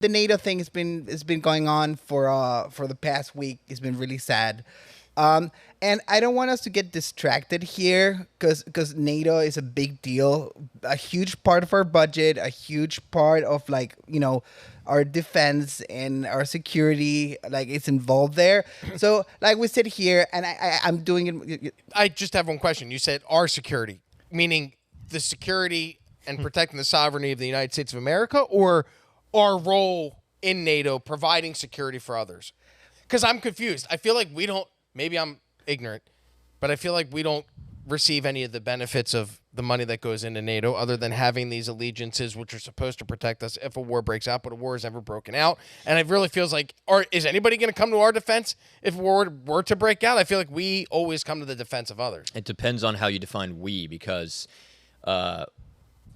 the NATO thing has been going on for the past week. It's been really sad. And I don't want us to get distracted here because NATO is a big deal, a huge part of our budget, a huge part of our defense and our security, like it's involved there. So like we sit here and I'm doing it. I just have one question. You said our security, meaning the security and protecting the sovereignty of the United States of America, or our role in NATO providing security for others? Because I'm confused. I feel like we don't, maybe I'm ignorant, but I feel like we don't receive any of the benefits of the money that goes into NATO other than having these allegiances which are supposed to protect us if a war breaks out, but a war is never broken out. And it really feels like, is anybody going to come to our defense if a war were to break out? I feel like we always come to the defense of others. It depends on how you define we, because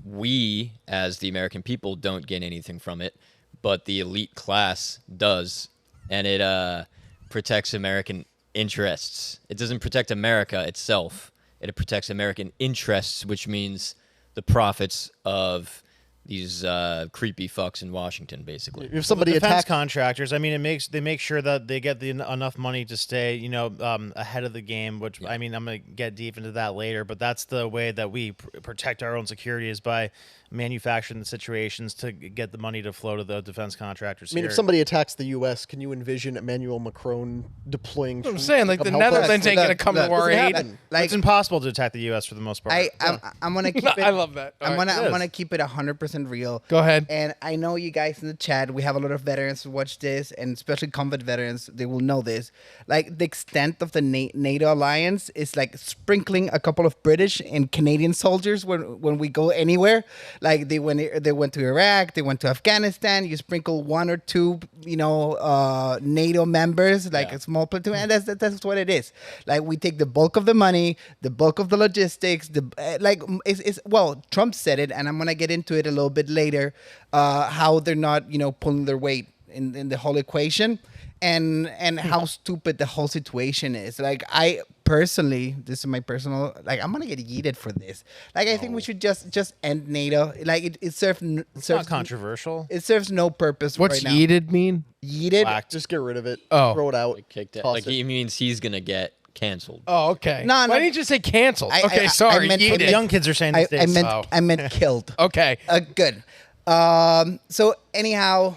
we, as the American people, don't gain anything from it, but the elite class does, and it protects American interests. It doesn't protect America itself. It protects American interests, which means the profits of these creepy fucks in Washington, basically. If somebody defense contractors, I mean, they make sure that they get enough money to stay, ahead of the game. Which I mean, I'm gonna get deep into that later, but that's the way that we protect our own security, is by manufacturing the situations to get the money to flow to the defense contractors. I mean, if somebody attacks the U.S., can you envision Emmanuel Macron deploying? That's what I'm saying, like the Netherlands ain't gonna come to our aid. Like, it's impossible to attack the U.S. for the most part. I'm gonna keep it. I love that. I'm gonna keep it 100% real. Go ahead. And I know you guys in the chat, we have a lot of veterans who watch this, and especially combat veterans, they will know this. Like the extent of the NATO alliance is like sprinkling a couple of British and Canadian soldiers when we go anywhere. Like they went to Iraq, they went to Afghanistan. You sprinkle one or two, NATO members, like a small platoon, and that's what it is. Like we take the bulk of the money, the bulk of the logistics. Well, Trump said it, and I'm gonna get into it a little bit later. How they're not, pulling their weight in the whole equation. And how stupid the whole situation is. Like I personally, this is my personal, like I'm gonna get yeeted for this. Like I think we should just end NATO. Like it serves not controversial. It serves no purpose. What's right now. yeeted mean? Yeeted. Just get rid of it. Oh. Throw it out. Like, kicked it. Toss Like it. he means he's gonna get canceled. Oh, okay. No, Why didn't you just say canceled? Okay, sorry. I meant yeeted. Young kids are saying these days. I meant killed. Okay. Good. So anyhow,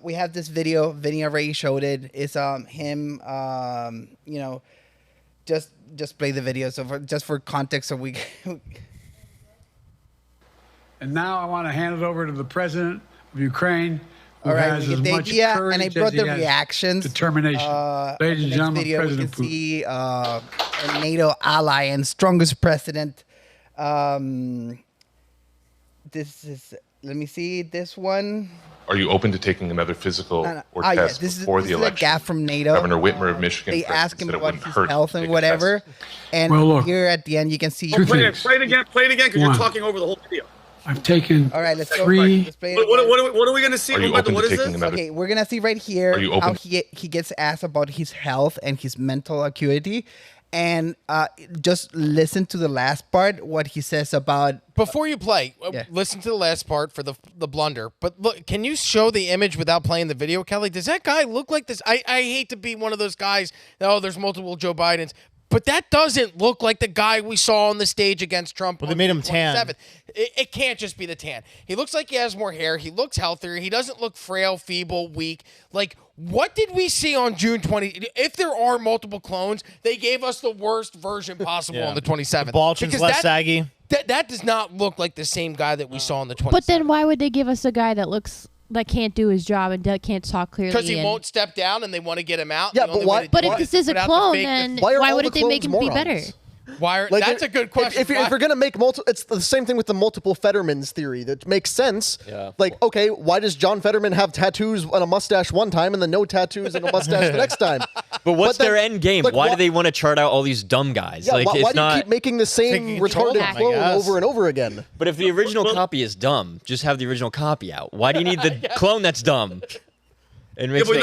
we have this video. Vinny already showed it. It's him. Just play the video. So for context, so we. And now I want to hand it over to the president of Ukraine, who All right, has we as get the much idea, courage and I as brought he the has reactions. determination. Ladies and gentlemen, video, we President can Putin. see a NATO ally and strongest president. This is. Let me see this one. Are you open to taking another physical or test before the this election? is a gaffe from NATO. Governor Whitmer of Michigan. They for instance, ask him said it about wouldn't his hurt health to and take a whatever. test. And Well, look. here at the end, you can see. Two Play it things. again, because you're One. talking over the whole video. I've taken All right, let's go. three. Let's play it What again. are we going to see? Are you Umberto, open what to is taking this? another? Okay, we're gonna see right here Are you how open- he gets asked about his health and his mental acuity, and just listen to the last part, what he says about. Before you play, listen to the last part for the blunder. But look, can you show the image without playing the video, Kelly? Does that guy look like this? I hate to be one of those guys. Oh, there's multiple Joe Bidens. But that doesn't look like the guy we saw on the stage against Trump. Well, they made him tan. 27th. It can't just be the tan. He looks like he has more hair. He looks healthier. He doesn't look frail, feeble, weak. Like, what did we see on June 20? If there are multiple clones, they gave us the worst version possible on the 27th. The ball chin's less saggy. That does not look like the same guy that we saw on the 27th. But then why would they give us a guy that can't do his job and can't talk clearly? Because he won't step down and they want to get him out. Yeah, The but only why- way to But do if it this is is a put out the clone, fake- then Why are all wouldn't the they make him clones be better? morons? Like, that's a good question. If you're going to make multiple, it's the same thing with the multiple Fettermans theory. That makes sense. Yeah. Like, okay, why does John Fetterman have tattoos and a mustache one time and then no tattoos and a mustache the next time? But what's then- their end game? like, why do they want to chart out all these dumb guys? Yeah, like, why it's do you not. keep making the same Taking control of retarded them, I clone guess. over and over again? But if the original copy is dumb, just have the original copy out. Why do you need the clone that's dumb? It Yeah, makes but me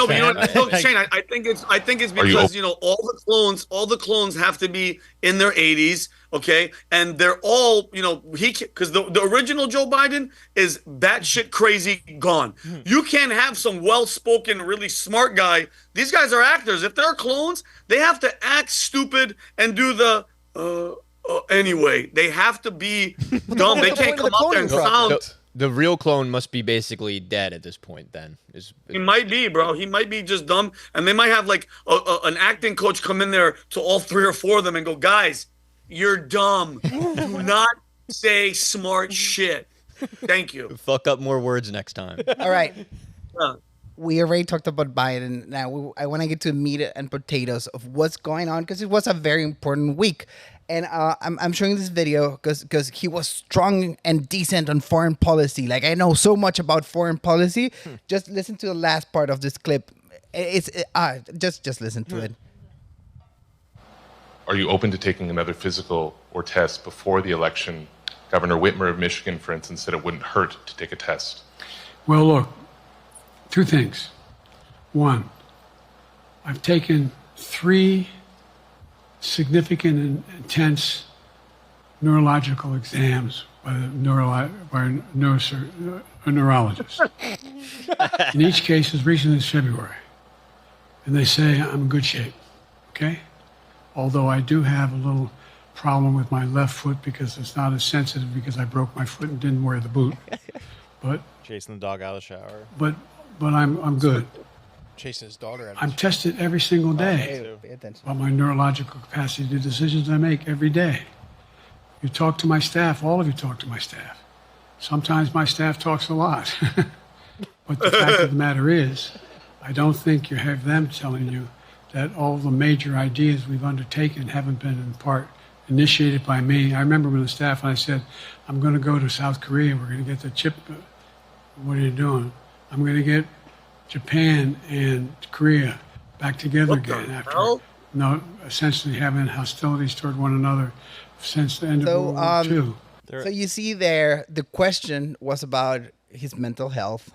Shane, I think it's because all the clones have to be in their 80s, okay, and they're all because the original Joe Biden is batshit crazy gone. You can't have some well-spoken, really smart guy. These guys are actors. If they're clones, they have to act stupid and do the anyway. They have to be dumb. They can't come out there and sound. The real clone must be basically dead at this point. Then He might be, bro. He might be just dumb, and they might have like an acting coach come in there to all 3 or 4 of them and go, "Guys, you're dumb. Do not say smart shit. Thank you." fuck up more words next time. All right. We already talked about Biden. Now I want to get to meat and potatoes of what's going on because it was a very important week. And I'm showing this video because he was strong and decent on foreign policy. Like, I know so much about foreign policy. Just listen to the last part of this clip. Just listen to it. Are you open to taking another physical or test before the election? Governor Whitmer of Michigan, for instance, said it wouldn't hurt to take a test. Well, look, 2 things. 1, I've taken 3 significant and intense neurological exams by a neurologist. In each case, as recently as February. And they say I'm in good shape, okay? Although I do have a little problem with my left foot because it's not as sensitive because I broke my foot and didn't wear the boot. But chasing the dog out of the shower. But I'm good. Chasing his daughter out. I'm tested every single day about my neurological capacity to do decisions I make every day. You talk to my staff, all of you talk to my staff. Sometimes my staff talks a lot. But the fact of the matter is, I don't think you have them telling you that all the major ideas we've undertaken haven't been in part initiated by me. I remember when the staff and I said, I'm going to go to South Korea, we're going to get the chip. What are you doing? I'm going to get Japan and Korea back together again after essentially having hostilities toward one another since the end of World War II. So you see there, the question was about his mental health.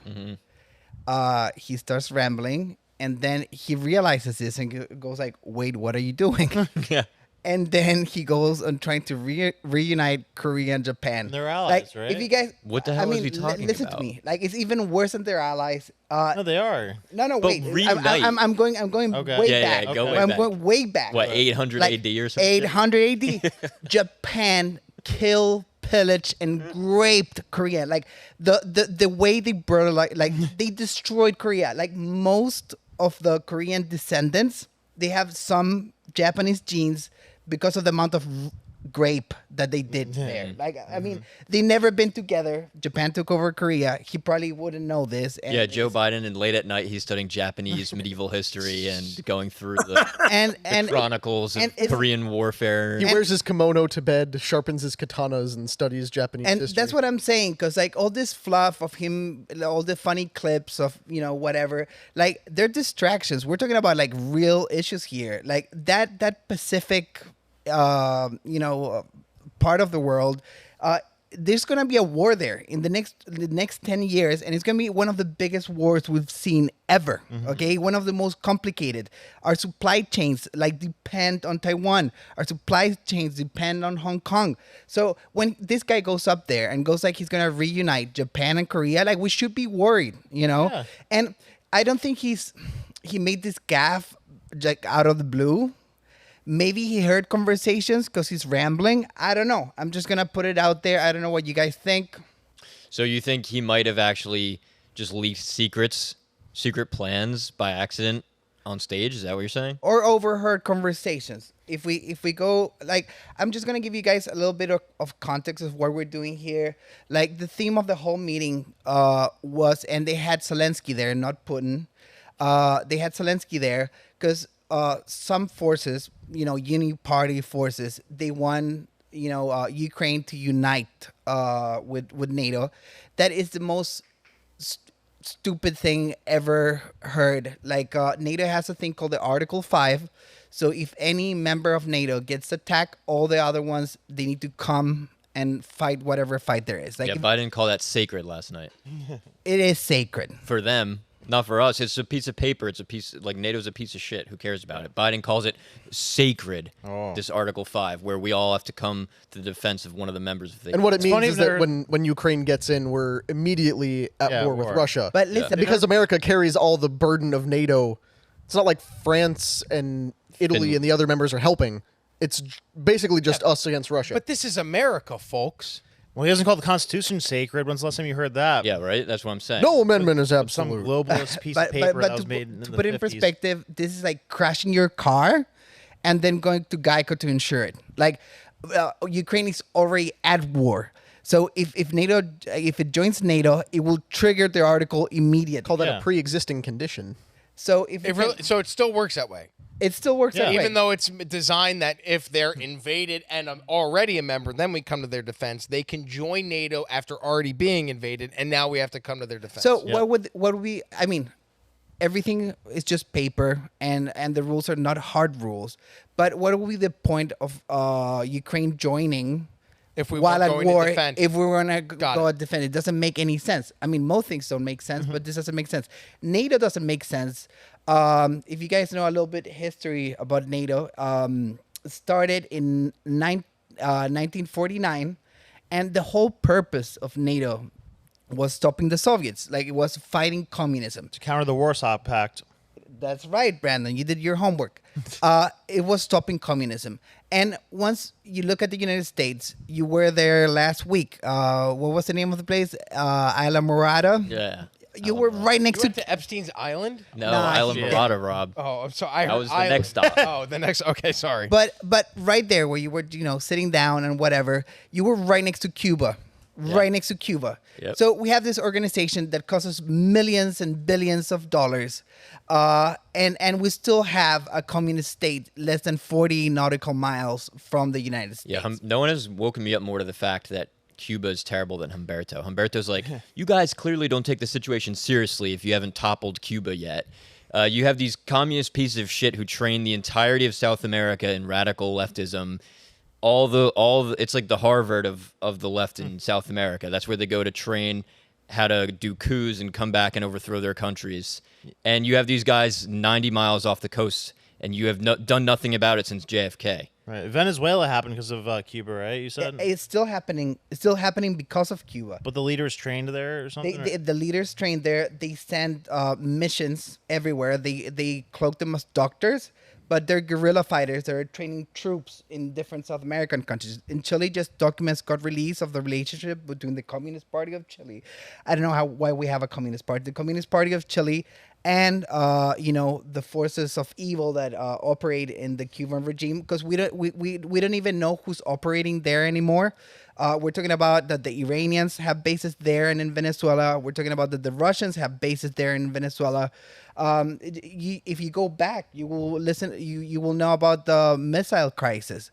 He starts rambling, and then he realizes this and goes like, wait, what are you doing? Yeah. And then he goes on trying to reunite Korea and Japan. They're allies, like, right? If you guys, What the hell is he talking listen about? to me. Like, it's even worse than their allies. No, they are. No, But wait. reunite. I'm going Okay. way Yeah, back. yeah, go way I'm back. going way back. What, 800 AD or something? 800 AD. Japan killed, pillaged, and raped Korea. Like the way they brought, like they destroyed Korea. Like most of the Korean descendants, they have some Japanese genes because of the amount of grape that they did there. Like, I mean, they never been together. Japan took over Korea. He probably wouldn't know this. And Yeah, Joe Biden, and late at night he's studying Japanese medieval history and going through the chronicles of Korean warfare. He wears his kimono to bed, sharpens his katanas, and studies Japanese and history. that's what I'm saying, because like all this fluff of him, all the funny clips of whatever, like they're distractions. We're talking about like real issues here, like that Pacific part of the world. There's gonna be a war there in the next 10 years, and it's gonna be one of the biggest wars we've seen ever. Okay, one of the most complicated. Our supply chains like depend on Taiwan. Our supply chains depend on Hong Kong. So when this guy goes up there and goes like he's gonna reunite Japan and Korea, like we should be worried, Yeah. And I don't think he made this gaffe like out of the blue. Maybe he heard conversations because he's rambling. I don't know. I'm just going to put it out there. I don't know what you guys think. So you think he might have actually just leaked secret plans by accident on stage? Is that what you're saying? Or overheard conversations. If we go, like, I'm just going to give you guys a little bit of context of what we're doing here. Like, the theme of the whole meeting was, and they had Zelenskyy there, not Putin. They had Zelenskyy there because some forces, uni-party forces, they want, Ukraine to unite with NATO. That is the most stupid thing ever heard. Like, NATO has a thing called the Article 5. So if any member of NATO gets attacked, all the other ones, they need to come and fight whatever fight there is. Like, yeah, Biden called that sacred last night. It is sacred. For them, Not for us. It's a piece of paper. It's a piece like NATO's a piece of shit. Who cares about it? Biden calls it sacred. This Article 5, where we all have to come to the defense of one of the members. If they and what it means is that when Ukraine gets in, we're immediately at war with Russia. But listen, because America carries all the burden of NATO, it's not like France and Italy and the other members are helping. It's basically just us against Russia. But this is America, folks. Well, he doesn't call the Constitution sacred. When's the last time you heard that? Yeah, right? That's what I'm saying. No amendment is Some absolute. globalist piece of paper that was made in the to put it in 50s. perspective, this is like crashing your car and then going to Geico to insure it. Like, Ukraine is already at war. So if NATO, if it joins NATO, it will trigger the article immediately. Call that a pre-existing condition. So if So it still works that way. it still works that way. Even though it's designed that if they're invaded and already a member, then we come to their defense. They can join NATO after already being invaded, and now we have to come to their defense. So what would we? I mean, everything is just paper, and the rules are not hard rules. But what would be the point of Ukraine joining? If we while were at going war, to defend, if we want to Got go it. and defend, it doesn't make any sense. I mean, most things don't make sense, but this doesn't make sense. NATO doesn't make sense. If you guys know a little bit history about NATO, started in 1949, and the whole purpose of NATO was stopping the Soviets. Like, it was fighting communism. To counter the Warsaw Pact. That's right, Brandon. You did your homework. It was stopping communism. And once you look at the United States, you were there last week. What was the name of the place? Isla Morada? Yeah. You were right next You went to... to Epstein's Island? No, Nah, Island shit. Marauder, Rob. Oh, I'm sorry. That was the next stop. Oh, the next. Okay, sorry. But right there where you were, sitting down and whatever, you were right next to Cuba. Right next to Cuba. Yep. So we have this organization that costs us millions and billions of dollars. And we still have a communist state less than 40 nautical miles from the United States. Yeah, no one has woken me up more to the fact that Cuba is terrible than Humberto. Humberto's like, you guys clearly don't take the situation seriously if you haven't toppled Cuba yet. You have these communist pieces of shit who train the entirety of South America in radical leftism. It's like the Harvard of the left in South America. That's where they go to train how to do coups and come back and overthrow their countries. And you have these guys 90 miles off the coast, and you have done nothing about it since JFK. Right. Venezuela happened because of Cuba, right? You said? It's still happening. It's still happening because of Cuba. But the leaders trained there or something? The leaders trained there. They send missions everywhere. They cloak them as doctors, but they're guerrilla fighters. They're training troops in different South American countries. In Chile, just documents got released of the relationship between the Communist Party of Chile. I don't know why we have a Communist Party. The Communist Party of Chile and the forces of evil that operate in the Cuban regime, because we don't even know who's operating there anymore. We're talking about that the Iranians have bases there and in Venezuela. We're talking about that the Russians have bases there in Venezuela. If you go back, you will listen. You will know about the missile crisis.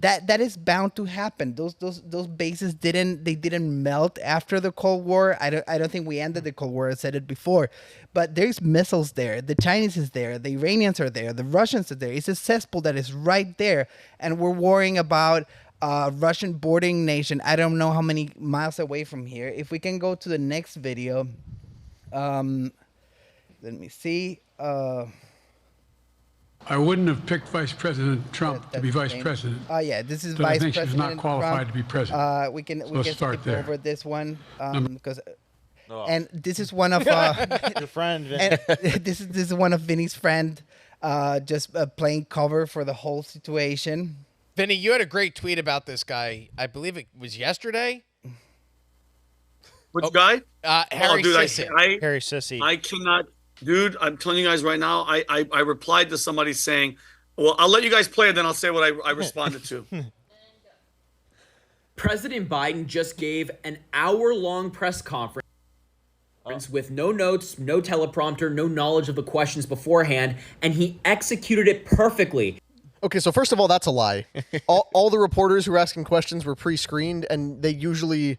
That is bound to happen. Those bases didn't melt after the Cold War. I don't think we ended the Cold War. I said it before, but there's missiles there. The Chinese is there. The Iranians are there. The Russians are there. It's a cesspool that is right there, and we're worrying about Russian bordering nation. I don't know how many miles away from here. If we can go to the next video. Let me see. I wouldn't have picked Vice President Trump to be Vice President. Oh yeah, this is So I Vice think President she's not qualified Trump. to be president. We can let's start skip there. over this one because. And this is one of Your friend, Vin. and this is one of Vinny's friend, just playing cover for the whole situation. Vinny, you had a great tweet about this guy. I believe it was yesterday. Which guy? Harry dude, Sisson. Harry Sissy. I cannot, dude. I'm telling you guys right now. I replied to somebody saying, "Well, I'll let you guys play it, then I'll say what I responded to." President Biden just gave an hour-long press conference with no notes, no teleprompter, no knowledge of the questions beforehand, and he executed it perfectly. Okay, so first of all, that's a lie. all the reporters who were asking questions were pre-screened, and they usually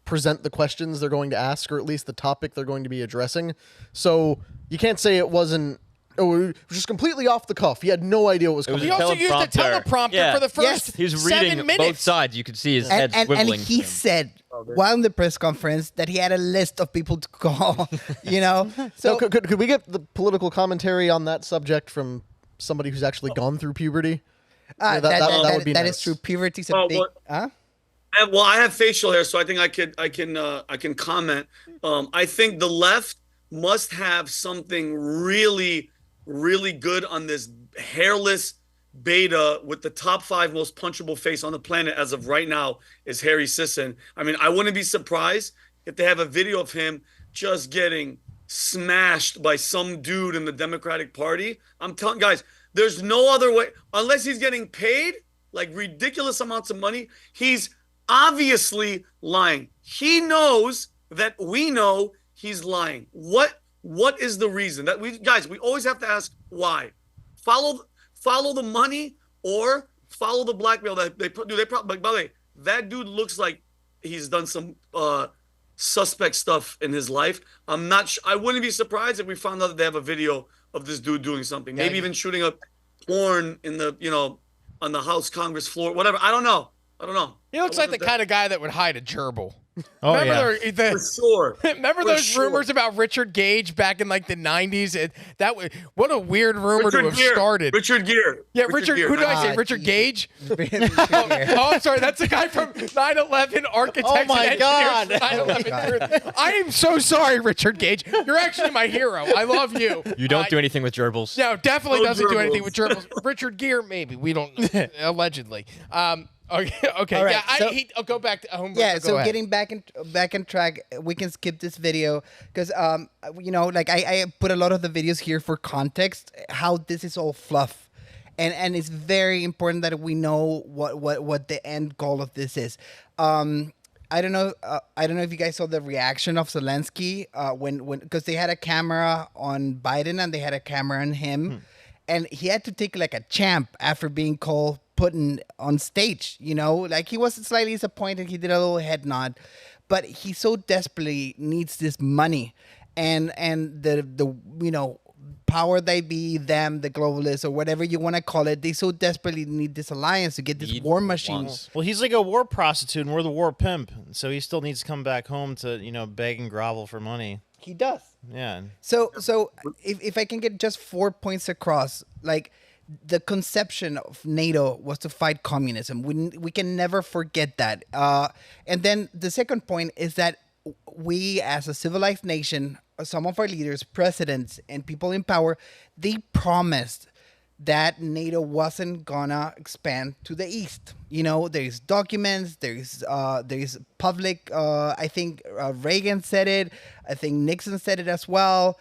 present the questions they're going to ask, or at least the topic they're going to be addressing. So you can't say it wasn't Oh, it was just completely off the cuff. He had no idea what was coming. He also used a teleprompter for the first He was 7 reading minutes. both sides. You could see his head swiveling. And he said while in the press conference that he had a list of people to call. So could we get the political commentary on that subject from somebody who's actually gone through puberty? That would be that nice. is true. Puberty's a big. Well, I have facial hair, so I think I can comment. I think the left must have something really, really good on this hairless beta with the top 5 most punchable face on the planet as of right now is Harry Sisson. I mean, I wouldn't be surprised if they have a video of him just getting smashed by some dude in the Democratic Party. I'm telling guys, there's no other way unless he's getting paid like ridiculous amounts of money. He's obviously lying. He knows that we know he's lying. What is the reason that we always have to ask why? Follow the money or follow the blackmail that they put. By the way, that dude looks like he's done some suspect stuff in his life. I'm not. I wouldn't be surprised if we found out that they have a video of this dude doing something. Maybe even shooting up porn in the on the House Congress floor. Whatever. I don't know. He looks like the kind of guy that would hide a gerbil. Oh, remember for sure. Remember those rumors about Richard Gage back in like the 90s? What a weird rumor to have started. Richard Gere. Yeah, Richard. Who did I say? Richard Gage? Oh, I'm sorry. That's the guy from 9/11 Architects. Oh my and God. Engineers for 9/11. I am so sorry, Richard Gage. You're actually my hero. I love you. You don't do anything with gerbils. No, definitely No doesn't do gerbils. anything with gerbils. Richard Gere, maybe. We don't know. Allegedly. Okay. All right, I'll go back to home. Yeah, so getting back in track, we can skip this video because I put a lot of the videos here for context, how this is all fluff, and it's very important that we know what the end goal of this is. I don't know if you guys saw the reaction of Zelenskyy when because they had a camera on Biden and they had a camera on him, and he had to take like a champ after being called Putin on stage, like he was slightly disappointed. He did a little head nod, but he so desperately needs this money, and the power they be them, the globalists or whatever you want to call it, they so desperately need this alliance to get this war machine. Well, he's like a war prostitute, and we're the war pimp, so he still needs to come back home to beg and grovel for money. He does. Yeah. So if I can get just 4 points across, like. The conception of NATO was to fight communism. We can never forget that. And then the second point is that we, as a civilized nation, some of our leaders, presidents, and people in power, they promised that NATO wasn't gonna expand to the east. There's documents, there's public. I think Reagan said it. I think Nixon said it as well.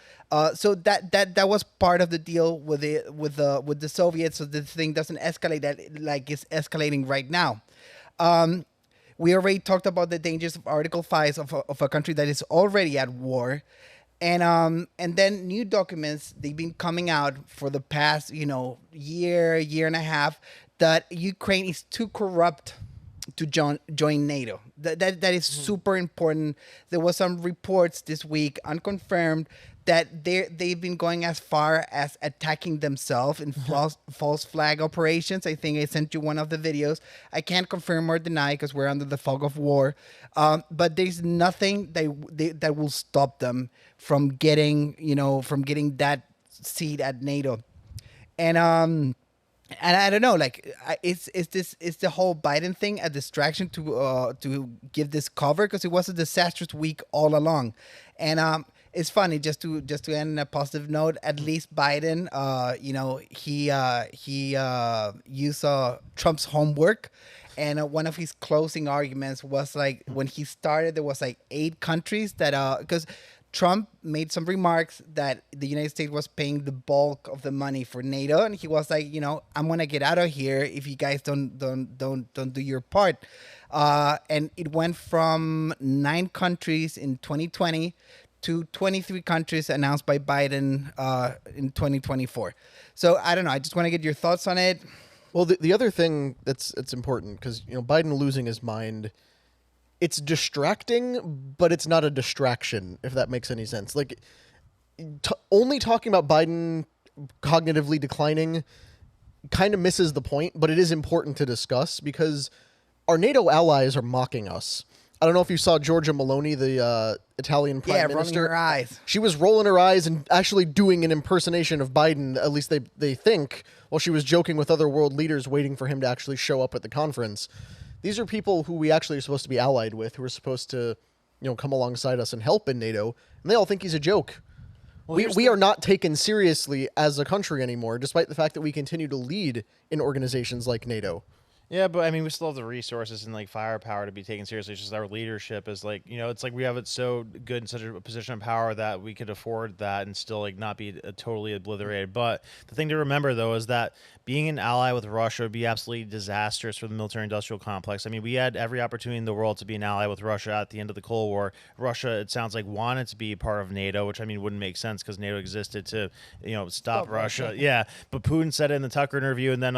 So that was part of the deal with the Soviets, so the thing doesn't escalate like it's escalating right now. We already talked about the dangers of Article 5 of a country that is already at war. And then new documents, they've been coming out for the past, year and a half, that Ukraine is too corrupt to join NATO. That is super important. There was some reports this week, unconfirmed, that they've been going as far as attacking themselves in false flag operations. I think I sent you one of the videos. I can't confirm or deny because we're under the fog of war. But there's nothing that will stop them from getting that seat at NATO. And I don't know, like, is the whole Biden thing a distraction to give this cover, because it was a disastrous week all along. And it's funny, just to end on a positive note, at least Biden, he used Trump's homework. And one of his closing arguments was like, when he started, there was like 8 countries that, because Trump made some remarks that the United States was paying the bulk of the money for NATO, and he was like, I'm gonna get out of here if you guys don't do your part. And it went from 9 countries in 2020 to 23 countries announced by Biden in 2024. So I don't know. I just want to get your thoughts on it. Well, the other thing that's important, because Biden losing his mind, it's distracting, but it's not a distraction, if that makes any sense. Like, only talking about Biden cognitively declining kind of misses the point, but it is important to discuss because our NATO allies are mocking us. I don't know if you saw Giorgia Meloni, the Italian prime minister. Rolling her eyes. She was rolling her eyes and actually doing an impersonation of Biden, at least they think, while she was joking with other world leaders waiting for him to actually show up at the conference. These are people who we actually are supposed to be allied with, who are supposed to, come alongside us and help in NATO, and they all think he's a joke. Well, we are not taken seriously as a country anymore, despite the fact that we continue to lead in organizations like NATO. Yeah, but I mean, we still have the resources and like firepower to be taken seriously. It's just our leadership is like, it's like we have it so good in such a position of power that we could afford that and still like not be totally obliterated. But the thing to remember though is that being an ally with Russia would be absolutely disastrous for the military-industrial complex. I mean, we had every opportunity in the world to be an ally with Russia at the end of the Cold War. Russia, it sounds like, wanted to be part of NATO, which I mean wouldn't make sense because NATO existed to, stop Russia. Yeah, but Putin said it in the Tucker interview, and then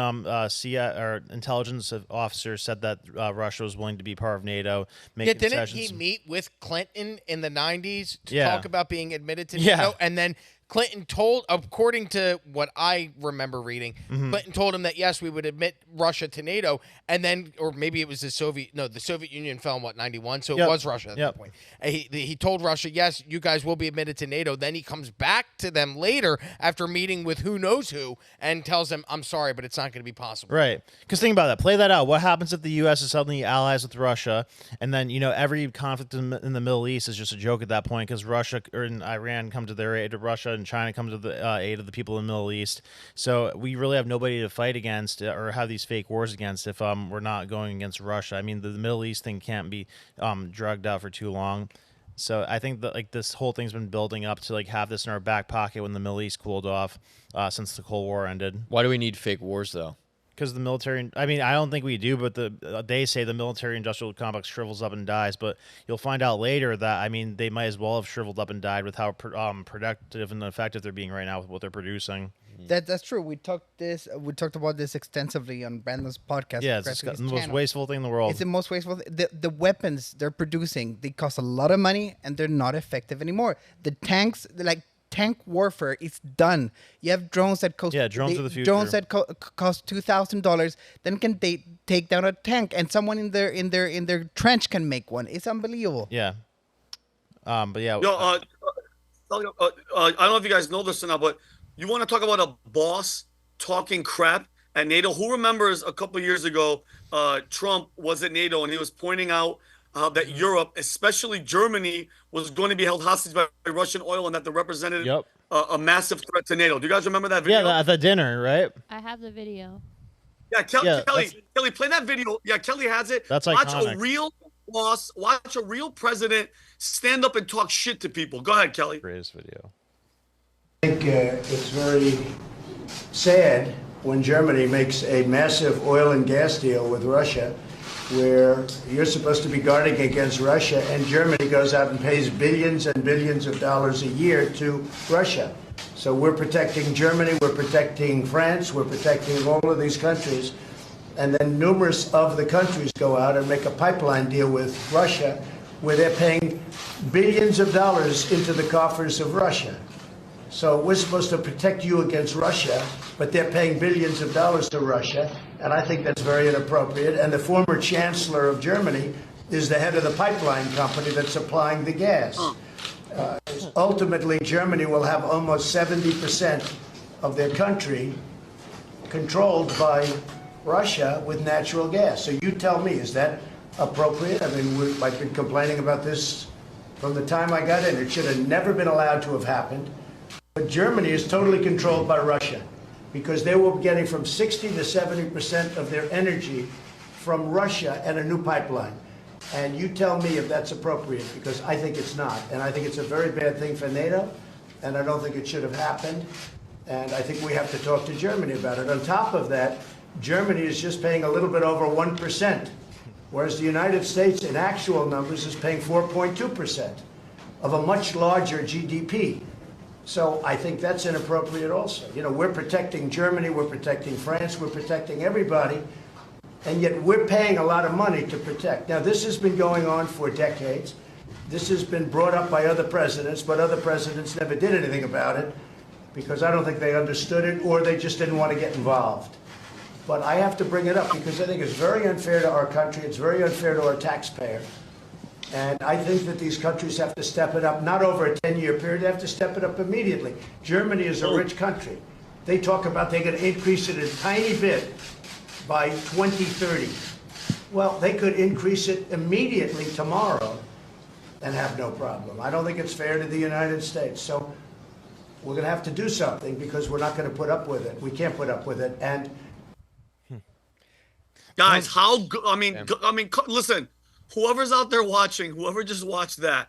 intelligence officer said that Russia was willing to be part of NATO. Didn't he meet with Clinton in the 90s to talk about being admitted to NATO? And then Clinton told, according to what I remember reading, Clinton told him that, yes, we would admit Russia to NATO, and then, or maybe it was the Soviet Union fell in, 91? So it was Russia at that point. And he told Russia, yes, you guys will be admitted to NATO. Then he comes back to them later after meeting with who knows who and tells them, I'm sorry, but it's not going to be possible. Right. Because think about that. Play that out. What happens if the U.S. is suddenly allies with Russia, and then, every conflict in the Middle East is just a joke at that point because Russia or Iran come to their aid of Russia, and China comes to the aid of the people in the Middle East. So we really have nobody to fight against or have these fake wars against if we're not going against Russia. I mean, the Middle East thing can't be drugged out for too long. So I think that this whole thing's been building up to have this in our back pocket when the Middle East cooled off since the Cold War ended. Why do we need fake wars, though? Because the military, I mean, I don't think we do, but they say the military-industrial complex shrivels up and dies. But you'll find out later that, I mean, they might as well have shriveled up and died with how productive and effective they're being right now with what they're producing. That's true. We talked about this extensively on Brandon's podcast. Yeah, it's the most wasteful thing in the world. It's the most wasteful. The weapons they're producing, they cost a lot of money and they're not effective anymore. The tanks, tank warfare is done. You have drones that cost drones of the future. Drones that cost $2,000 then can they take down a tank, and someone in their trench can make one. It's unbelievable. Yeah. But yeah. I don't know if you guys know this or not, but you want to talk about a boss talking crap at NATO? Who remembers a couple of years ago, Trump was at NATO and he was pointing out that Europe, especially Germany, was going to be held hostage by Russian oil, and that they represented a massive threat to NATO. Do you guys remember that video? Yeah, at the dinner, right? I have the video. Yeah, Kelly, play that video. Yeah, Kelly has it. That's watch iconic. A real boss, watch a real president stand up and talk shit to people. Go ahead, Kelly. Greatest video. I think it's very sad when Germany makes a massive oil and gas deal with Russia, where you're supposed to be guarding against Russia, and Germany goes out and pays billions and billions of dollars a year to Russia. So we're protecting Germany, we're protecting France, we're protecting all of these countries, and then numerous of the countries go out and make a pipeline deal with Russia, where they're paying billions of dollars into the coffers of Russia. So we're supposed to protect you against Russia, but they're paying billions of dollars to Russia, and I think that's very inappropriate. And the former chancellor of Germany is the head of the pipeline company that's supplying the gas. Ultimately, Germany will have almost 70% of their country controlled by Russia with natural gas. So you tell me, is that appropriate? I mean, I've been complaining about this from the time I got in. It should have never been allowed to have happened. But Germany is totally controlled by Russia because they will be getting from 60 to 70% of their energy from Russia and a new pipeline. And you tell me if that's appropriate, because I think it's not. And I think it's a very bad thing for NATO, and I don't think it should have happened. And I think we have to talk to Germany about it. On top of that, Germany is just paying a little bit over 1%, whereas the United States, in actual numbers, is paying 4.2% of a much larger GDP. So I think that's inappropriate also. You know, we're protecting Germany, we're protecting France, we're protecting everybody, and yet we're paying a lot of money to protect. Now, this has been going on for decades. This has been brought up by other presidents, but other presidents never did anything about it. because I don't think they understood it or they just didn't want to get involved. But I have to bring it up because I think it's very unfair to our country. It's very unfair to our taxpayer. And I think that these countries have to step it up, not over a 10-year period. They have to step it up immediately. Germany is a rich country. They talk about they're going to increase it a tiny bit by 2030. Well, they could increase it immediately tomorrow and have no problem. I don't think it's fair to the United States. So we're going to have to do something because we're not going to put up with it. We can't put up with it. And guys, listen, whoever's out there watching, whoever just watched that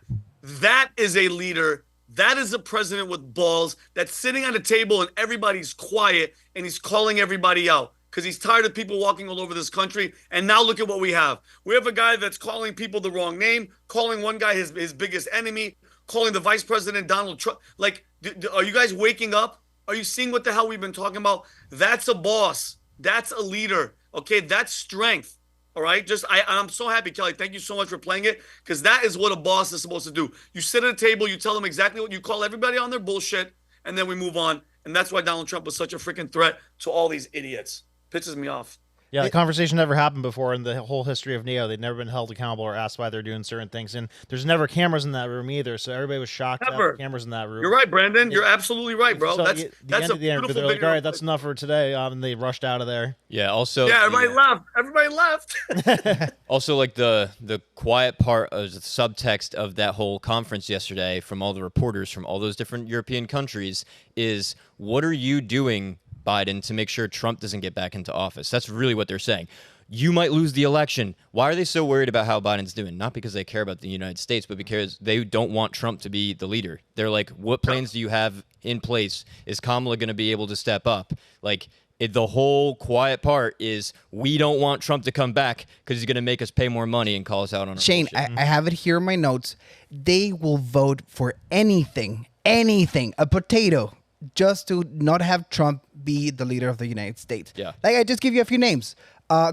is a leader. That is a president with balls that's sitting at a table and everybody's quiet and he's calling everybody out because he's tired of people walking all over this country. And now look at what we have. We have a guy that's calling people the wrong name, calling one guy his biggest enemy, calling the vice president Donald Trump. Like, are you guys waking up? Are you seeing what the hell we've been talking about? That's a boss. That's a leader. Okay, that's strength. All right, I'm so happy, Kelly. Thank you so much for playing it because that is what a boss is supposed to do. You sit at a table, you tell them exactly what you call everybody on their bullshit, and then we move on. And that's why Donald Trump was such a freaking threat to all these idiots. Pisses me off. Yeah, the conversation never happened before in the whole history of NATO. They'd never been held accountable or asked why they're doing certain things. And there's never cameras in that room either, so everybody was shocked to have cameras in that room. You're right, Brandon. You're absolutely right, bro. So that's a beautiful they're like, all right, that's enough for today, and they rushed out of there. Yeah, also... Yeah, everybody left. Also, like, the quiet part of the subtext of that whole conference yesterday from all the reporters from all those different European countries is, what are you doing, Biden, to make sure Trump doesn't get back into office? That's really what they're saying. You might lose the election. Why are they so worried about how Biden's doing? Not because they care about the United States, but because they don't want Trump to be the leader. They're like, what plans do you have in place? Is Kamala going to be able to step up? Like, the whole quiet part is we don't want Trump to come back because he's going to make us pay more money and call us out on our Shane, bullshit. I have it here in my notes. They will vote for anything, a potato, just to not have Trump be the leader of the United States. Yeah. Like, I just give you a few names.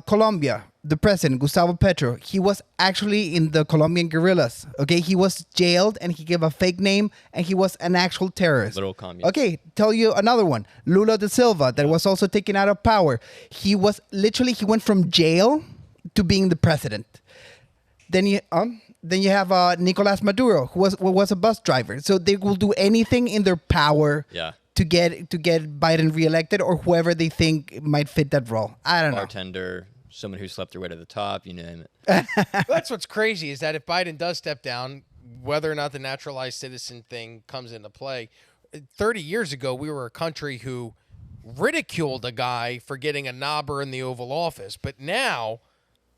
Colombia, the president, Gustavo Petro, he was actually in the Colombian guerrillas. Okay, he was jailed and he gave a fake name and he was an actual terrorist. Little communist. Okay, tell you another one. Lula da Silva, that was also taken out of power. He went from jail to being the president. Then you have Nicolás Maduro, who was a bus driver. So they will do anything in their power to get Biden reelected or whoever they think might fit that role. I don't know. Bartender, someone who slept their way to the top, you name it. That's what's crazy is that if Biden does step down, whether or not the naturalized citizen thing comes into play, 30 years ago, we were a country who ridiculed a guy for getting a knobber in the Oval Office. But now,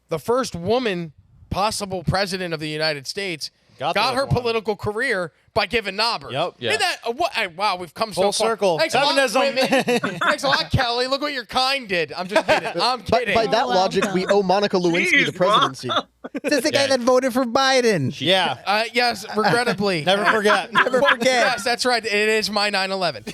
the first woman possible president of the United States got her political career by giving knobbers. Yep. Yeah. Isn't that, wow, we've come so Full far. circle. Thanks a lot, Feminism. women. Thanks a lot, Kelly. Look what your kind did. I'm just kidding. I'm kidding. By that logic, we owe Monica Lewinsky the presidency. This is the guy that voted for Biden. Yeah. Yes, regrettably. Never forget. Never forget. Yes, that's right. It is my 9/11.